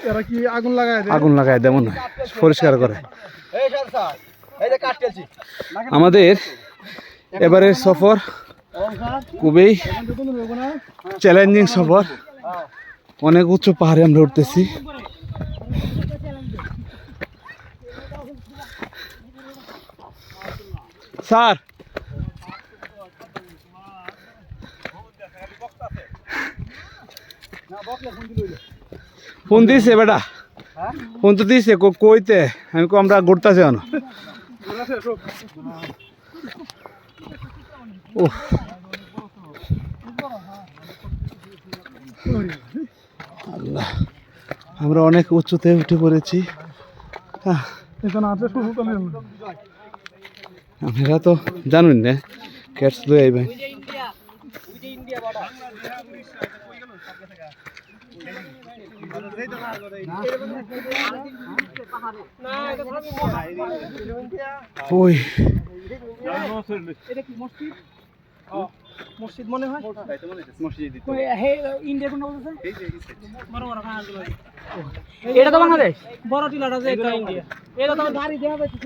এরা কি আগুন লাগায় দেয়? আগুন লাগায় দেয় মনে হয়, পরিষ্কার করে। আমাদের এবারের সফর খুবই চ্যালেঞ্জিং সফর। অনেক উঁচু পাহাড়ে আমরা উঠতেছি। স্যার ফোন দিছে বেটা, ফোন তো দিছে কইতে আমি আমরা ঘুরতেছি না। আল্লাহ, আমরা অনেক উঁচুতে উঠে পড়েছি। আপনারা তো জানুন না, ক্যাটস লয়ে আইবেন। ওই মসজিদ মনে হয়, এটা তো বাংলাদেশ, বড় টিলাটা যে ইন্ডিয়া, এটা তো গাড়ি দেখা যাচ্ছে।